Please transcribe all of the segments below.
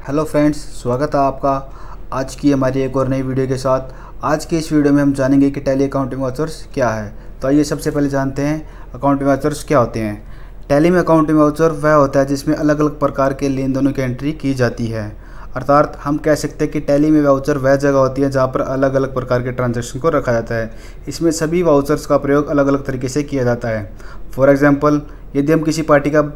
Hello friends, स्वागत है आपका आज की हमारी एक और नई वीडियो के साथ। आज के इस वीडियो में हम जानेंगे कि टैली अकाउंटिंग वाउचर्स क्या है। तो आइए सबसे पहले जानते हैं अकाउंटिंग वाउचर्स क्या होते हैं। टैली में अकाउंटिंग वाउचर वह होता है जिसमें अलग अलग प्रकार के लेन देनों की एंट्री की जाती है। अर्थात हम कह सकते हैं कि टैली में वाउचर वह जगह होती है जहाँ पर अलग अलग प्रकार के ट्रांजैक्शन को रखा जाता है। इसमें सभी वाउचर्स का प्रयोग अलग अलग तरीके से किया जाता है। फॉर एग्जाम्पल, यदि हम किसी पार्टी का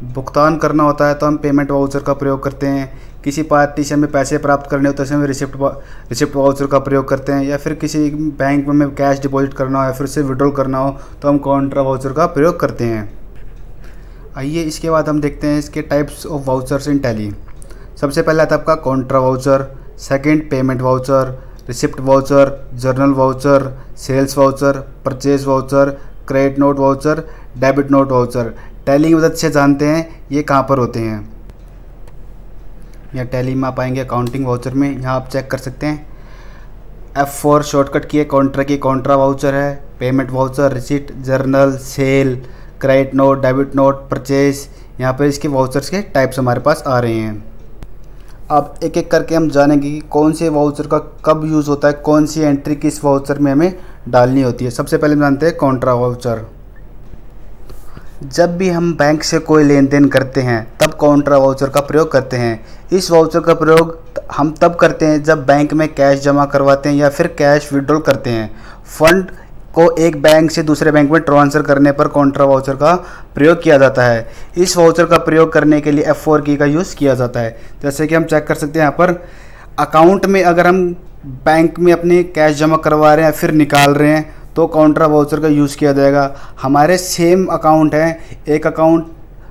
भुगतान करना होता है तो हम पेमेंट वाउचर का प्रयोग करते हैं। किसी पार्टी से हमें पैसे प्राप्त करने होते हैं तो हमें रिसिप्ट वाउचर का प्रयोग करते हैं। या फिर किसी बैंक में हमें कैश डिपॉजिट करना हो या फिर उसे विड्रॉल करना हो तो हम कॉन्ट्रा वाउचर का प्रयोग करते हैं। आइए इसके बाद हम देखते हैं इसके types of vouchers in Tally. सबसे पहले आता है आपका contra voucher, second payment voucher, receipt voucher, journal voucher, sales voucher, purchase voucher, credit note voucher, debit note voucher. Tally की मदद से जानते हैं ये कहाँ पर होते हैं। या टैली में आप आएंगे अकाउंटिंग वाउचर में, यहाँ आप चेक कर सकते हैं F4 शॉर्टकट की कॉन्ट्रा वाउचर है, payment voucher, receipt, journal, sale, credit note, debit note, purchase. यहाँ पर इसके वाउचर्स के टाइप्स हमारे पास आ रहे हैं। अब एक एक करके हम जानेंगे कि कौन से वाउचर का कब यूज़ होता है, कौन सी एंट्री किस वाउचर में हमें डालनी होती है। सबसे पहले हम जानते हैं कॉन्ट्रा वाउचर। जब भी हम बैंक से कोई लेन देन करते हैं तब कॉन्ट्रा वाउचर का प्रयोग करते हैं। इस वाउचर का प्रयोग हम तब करते हैं जब बैंक में कैश जमा करवाते हैं या फिर कैश विड्रॉल करते हैं। फंड को एक बैंक से दूसरे बैंक में ट्रांसफ़र करने पर कॉन्ट्रा वाउचर का प्रयोग किया जाता है। इस वाउचर का प्रयोग करने के लिए F4 की का यूज़ किया जाता है। जैसे कि हम चेक कर सकते हैं यहाँ पर अकाउंट में अगर हम बैंक में अपने कैश जमा करवा रहे हैं फिर निकाल रहे हैं तो कॉन्ट्रा वाउचर का यूज़ किया जाएगा। हमारे सेम अकाउंट हैं, एक अकाउंट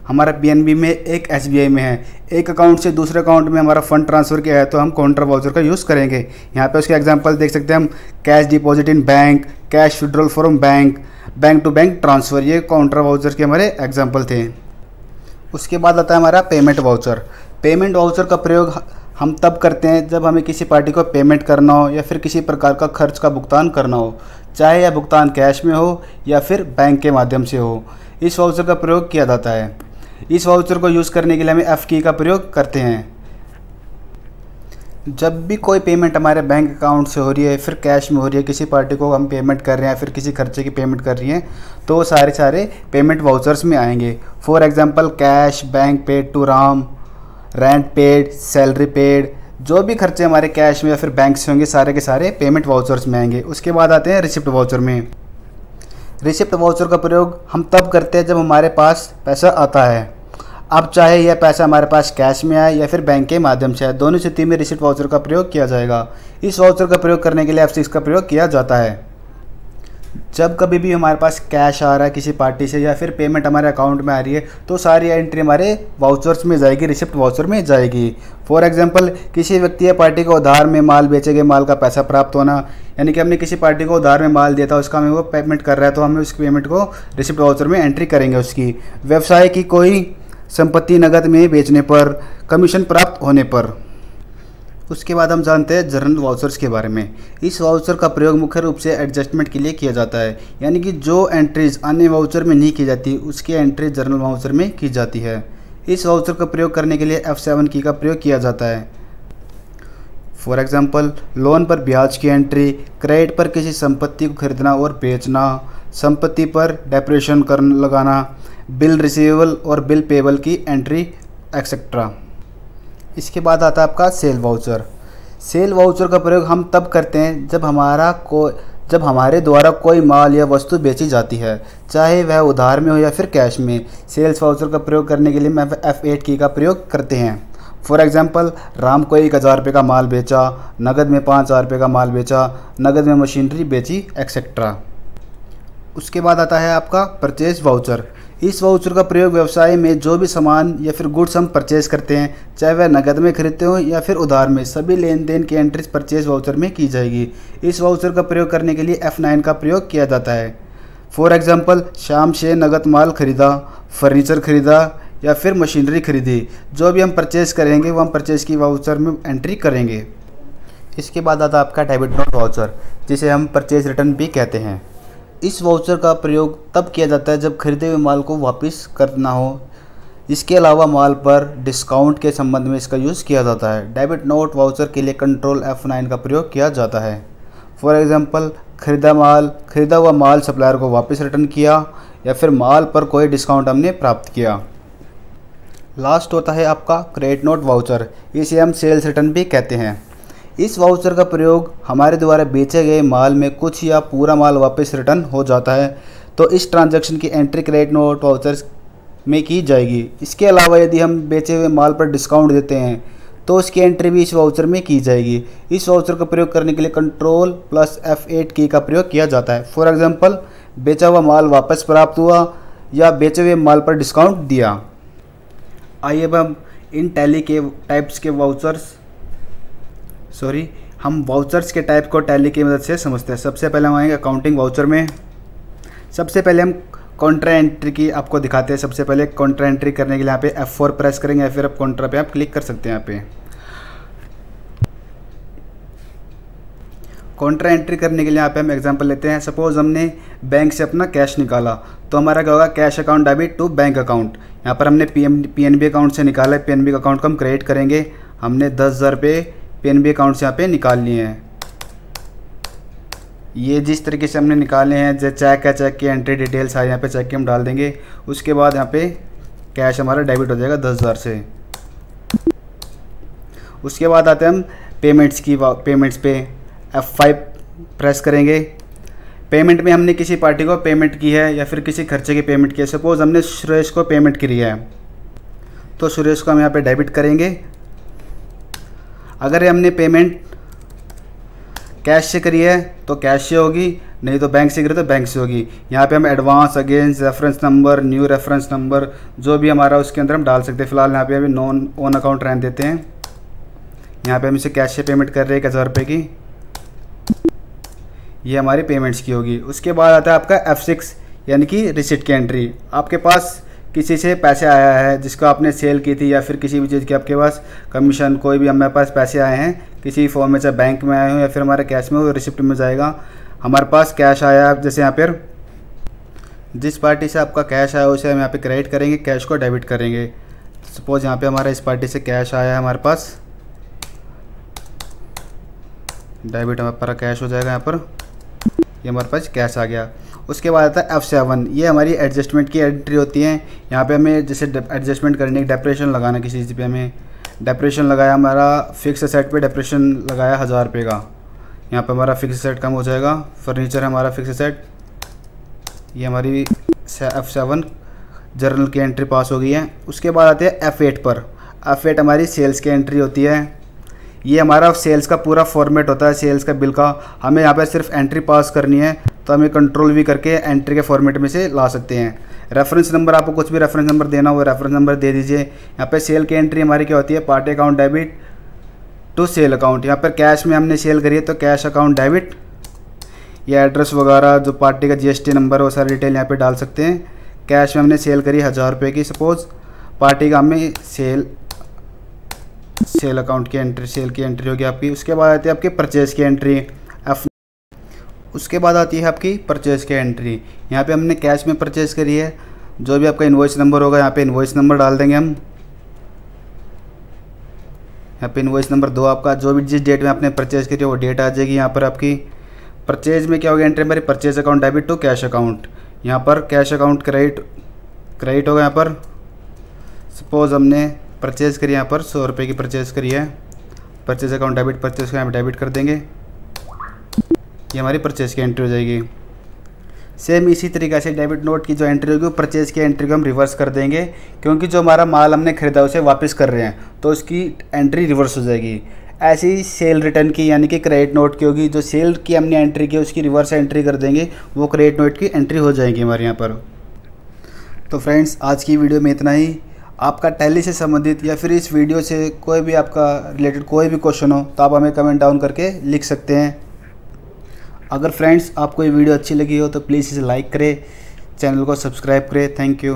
हमारा PNB में, एक SBI में है, एक अकाउंट से दूसरे अकाउंट में हमारा फ़ंड ट्रांसफ़र किया है तो हम कॉन्ट्रा वाउचर का यूज़ करेंगे। यहाँ पे उसके एग्जांपल देख सकते हैं हम, cash deposit in bank, cash withdrawal from bank, bank to bank transfer. ये कॉन्ट्रा वाउचर के हमारे एग्जाम्पल थे। उसके बाद आता है हमारा पेमेंट वाउचर। पेमेंट वाउचर का प्रयोग हम तब करते हैं जब हमें किसी पार्टी को पेमेंट करना हो या फिर किसी प्रकार का खर्च का भुगतान करना हो, चाहे यह भुगतान कैश में हो या फिर बैंक के माध्यम से हो। इस वाउचर का प्रयोग किया जाता है। इस वाउचर को यूज़ करने के लिए हमें F की का प्रयोग करते हैं। जब भी कोई पेमेंट हमारे बैंक अकाउंट से हो रही है फिर कैश में हो रही है, किसी पार्टी को हम पेमेंट कर रहे हैं फिर किसी खर्चे की पेमेंट कर रही हैं तो वो सारे पेमेंट वाउचर्स में आएंगे। For example, cash, bank paid to Ram, rent paid, salary paid, जो भी खर्चे हमारे कैश में या फिर बैंक से होंगे सारे के सारे पेमेंट वाउचर्स में आएंगे। उसके बाद आते हैं रिसिप्ट वाउचर में। रिसिप्ट वाउचर का प्रयोग हम तब करते हैं जब हमारे पास पैसा आता है। अब चाहे यह पैसा हमारे पास कैश में आए या फिर बैंक के माध्यम से आए, दोनों स्थिति में रिसिप्ट वाउचर का प्रयोग किया जाएगा। इस वाउचर का प्रयोग करने के लिए F6 का प्रयोग किया जाता है। जब कभी भी हमारे पास कैश आ रहा है किसी पार्टी से या फिर पेमेंट हमारे अकाउंट में आ रही है तो सारी एंट्री हमारे वाउचर्स में जाएगी, रिसिप्ट वाउचर में जाएगी। फॉर एग्जांपल, किसी व्यक्ति या पार्टी को उधार में माल बेचे गए माल का पैसा प्राप्त होना, यानी कि हमने किसी पार्टी को उधार में माल दिया था, उसका हमें वो पेमेंट कर रहा है तो हमें उस पेमेंट को रिसिप्ट वाउचर में एंट्री करेंगे। उसकी व्यवसाय की कोई संपत्ति नकद में बेचने पर, कमीशन प्राप्त होने पर। उसके बाद हम जानते हैं जर्नल वाउचर्स के बारे में। इस वाउचर का प्रयोग मुख्य रूप से एडजस्टमेंट के लिए किया जाता है, यानी कि जो एंट्रीज अन्य वाउचर में नहीं की जाती उसकी एंट्री जर्नल वाउचर में की जाती है। इस वाउचर का प्रयोग करने के लिए F7 की का प्रयोग किया जाता है। फॉर एग्जांपल, लोन पर ब्याज की एंट्री, क्रेडिट पर किसी संपत्ति को खरीदना और बेचना, संपत्ति पर डेप्रिसिएशन लगाना, बिल रिसीवेबल और बिल पेबल की एंट्री एक्सेट्रा। इसके बाद आता है आपका सेल वाउचर। सेल वाउचर का प्रयोग हम तब करते हैं जब हमारे द्वारा कोई माल या वस्तु बेची जाती है, चाहे वह उधार में हो या फिर कैश में। सेल्स वाउचर का प्रयोग करने के लिए मैं F8 की का प्रयोग करते हैं। फॉर एग्जांपल, राम को 1000 रुपये का माल बेचा, नगद में 5000 रुपये का माल बेचा, नगद में मशीनरी बेची एक्सेट्रा। उसके बाद आता है आपका परचेज वाउचर। इस वाउचर का प्रयोग व्यवसाय में जो भी सामान या फिर गुड्स हम परचेज़ करते हैं, चाहे वह नकद में खरीदते हो या फिर उधार में, सभी लेन देन की एंट्रीज परचेज वाउचर में की जाएगी। इस वाउचर का प्रयोग करने के लिए F9 का प्रयोग किया जाता है। फॉर एग्जांपल, श्याम से नगद माल खरीदा, फर्नीचर खरीदा या फिर मशीनरी खरीदी, जो भी हम परचेज़ करेंगे वो हम परचेज़ की वाउचर में एंट्री करेंगे। इसके बाद आता है आपका डेबिट नोट वाउचर, जिसे हम परचेज रिटर्न भी कहते हैं। इस वाउचर का प्रयोग तब किया जाता है जब खरीदे हुए माल को वापस करना हो इसके अलावा माल पर डिस्काउंट के संबंध में इसका यूज़ किया जाता है। डेबिट नोट वाउचर के लिए कंट्रोल F9 का प्रयोग किया जाता है। फॉर एग्जांपल, खरीदा हुआ माल सप्लायर को वापस रिटर्न किया या फिर माल पर कोई डिस्काउंट हमने प्राप्त किया। लास्ट होता है आपका क्रेडिट नोट वाउचर, इसे हम सेल्स रिटर्न भी कहते हैं। इस वाउचर का प्रयोग हमारे द्वारा बेचे गए माल में कुछ या पूरा माल वापस रिटर्न हो जाता है, तो इस ट्रांजैक्शन की एंट्री क्रेडिट नोट वाउचर्स में की जाएगी। इसके अलावा यदि हम बेचे हुए माल पर डिस्काउंट देते हैं तो उसकी एंट्री भी इस वाउचर में की जाएगी। इस वाउचर का प्रयोग करने के लिए कंट्रोल प्लस F8 की का प्रयोग किया जाता है। फॉर एग्जांपल, बेचा हुआ माल वापस प्राप्त हुआ या बेचे हुए माल पर डिस्काउंट दिया। आइए अब हम इन टैली के टाइप्स के हम वाउचर्स के टाइप को टैली की मदद से समझते हैं। सबसे पहले हम आएंगे अकाउंटिंग वाउचर में। सबसे पहले हम कॉन्ट्रा एंट्री की आपको दिखाते हैं। सबसे पहले कॉन्ट्रा एंट्री करने के लिए यहाँ पे F4 प्रेस करेंगे या फिर आप कॉन्ट्रा पे आप क्लिक कर सकते हैं। यहाँ पे कॉन्ट्रा एंट्री करने के लिए यहाँ पे हम एग्जांपल लेते हैं। सपोज हमने बैंक से अपना कैश निकाला तो हमारा क्या होगा, cash account debit to bank account. यहाँ पर हमने PNB अकाउंट से निकाला है, PNB अकाउंट को हम क्रेडिट करेंगे। हमने 10,000 रुपये PNB अकाउंट से यहाँ पे निकाल लिए हैं। ये जिस तरीके से हमने निकाले हैं, जो चेक है, चेक की एंट्री डिटेल्स है, यहाँ पे चेक की हम डाल देंगे। उसके बाद यहाँ पे कैश हमारा डेबिट हो जाएगा 10,000 से। उसके बाद आते हैं हम पेमेंट्स पे F5 प्रेस करेंगे। पेमेंट में हमने किसी पार्टी को पेमेंट की है या फिर किसी खर्चे की पेमेंट की है। सपोज हमने सुरेश को पेमेंट करी है तो सुरेश को हम यहाँ पे डेबिट करेंगे। अगर हमने पेमेंट कैश से करी है तो कैश से होगी, नहीं तो बैंक से करी तो बैंक से होगी। यहाँ पे हम advance, against, reference number, new reference number जो भी हमारा उसके अंदर हम डाल सकते हैं। फिलहाल यहाँ पे अभी नॉन ओन अकाउंट रहने देते हैं। यहाँ पे हम इसे कैश से पेमेंट कर रहे हैं 1,000 रुपये की। ये हमारी पेमेंट्स की होगी। उसके बाद आता है आपका F6 यानी कि रिसिप्ट की एंट्री। आपके पास किसी से पैसे आया है जिसको आपने सेल की थी या फिर किसी भी चीज़ की आपके पास कमीशन, कोई भी हमारे पास पैसे आए हैं किसी फॉर्म में, चाहे बैंक में आए हो या फिर हमारे कैश में, वो रिसिप्ट में जाएगा। हमारे पास कैश आया, जैसे यहाँ पर जिस पार्टी से आपका कैश आया उसे हम यहाँ पे क्रेडिट करेंगे, कैश को डेबिट करेंगे। सपोज यहाँ पे हमारा इस पार्टी से कैश आया है, हमारे पास डेबिट हमारा कैश हो जाएगा। यहाँ पर ये हमारे पास कैश आ गया। उसके बाद आता है F7, ये हमारी एडजस्टमेंट की एंट्री होती है। यहाँ पे हमें जैसे एडजस्टमेंट करने की डेप्रेशन लगाना, किसी चीज़ पे हमें डेप्रेशन लगाया, हमारा फिक्स सेट पे डेप्रेशन लगाया 1,000 रुपये का। यहाँ पे हमारा फिक्स सेट कम हो जाएगा। फर्नीचर हमारा फिक्स सेट, ये हमारी F7 जर्नल की एंट्री पास हो गई है। उसके बाद आते हैं F8 पर। F8 हमारी सेल्स की एंट्री होती है। ये हमारा सेल्स का पूरा फॉर्मेट होता है, सेल्स का बिल का। हमें यहाँ पे सिर्फ एंट्री पास करनी है तो हमें कंट्रोल भी करके एंट्री के फॉर्मेट में से ला सकते हैं। रेफरेंस नंबर, आपको कुछ भी रेफरेंस नंबर देना हो रेफरेंस नंबर दे दीजिए। यहाँ पे सेल की एंट्री हमारी क्या होती है, party account debit to sale account. यहाँ पर कैश में हमने सेल करी है तो कैश अकाउंट डेबिट। ये एड्रेस वगैरह जो पार्टी का GST नंबर वो सारी डिटेल यहाँ पे डाल सकते हैं। कैश में हमने सेल करी 1,000 रुपये की, सपोज पार्टी का हमें सेल अकाउंट की एंट्री, सेल की एंट्री होगी आपकी। उसके बाद आती है आपकी परचेज़ की एंट्री उसके बाद आती है आपकी परचेज़ की एंट्री। यहाँ पे हमने कैश में परचेज़ करी है, जो भी आपका इनवॉइस नंबर होगा यहाँ पे इनवॉइस नंबर डाल देंगे हम। यहाँ पे इनवॉइस नंबर 2 आपका, जो भी जिस डेट में आपने परचेज़ करी है वो डेट आ जाएगी। यहाँ पर आपकी परचेज़ में क्या होगा एंट्री हमारी, purchase account debit to cash account. यहाँ पर कैश अकाउंट क्रेडिट होगा। यहाँ पर सपोज हमने परचेज़ करी, यहाँ पर 100 रुपये की परचेज़ करी है, परचेज़ अकाउंट डेबिट, परचेज़ को यहाँ पर डेबिट कर देंगे। ये हमारी परचेज़ की एंट्री हो जाएगी। सेम इसी तरीके से डेबिट नोट की जो एंट्री होगी वो परचेज़ की एंट्री को हम रिवर्स कर देंगे, क्योंकि जो हमारा माल हमने खरीदा उसे वापस कर रहे हैं तो उसकी एंट्री रिवर्स हो जाएगी। ऐसे ही सेल रिटर्न की यानी कि क्रेडिट नोट की होगी, जो सेल की हमने एंट्री की उसकी रिवर्स एंट्री कर देंगे, वो क्रेडिट नोट की एंट्री हो जाएगी हमारे यहाँ पर। तो फ्रेंड्स, आज की वीडियो में इतना ही। आपका टैली से संबंधित या फिर इस वीडियो से कोई भी आपका रिलेटेड कोई भी क्वेश्चन हो तो आप हमें कमेंट डाउन करके लिख सकते हैं। अगर फ्रेंड्स आपको ये वीडियो अच्छी लगी हो तो प्लीज़ इसे लाइक करें, चैनल को सब्सक्राइब करें। Thank you.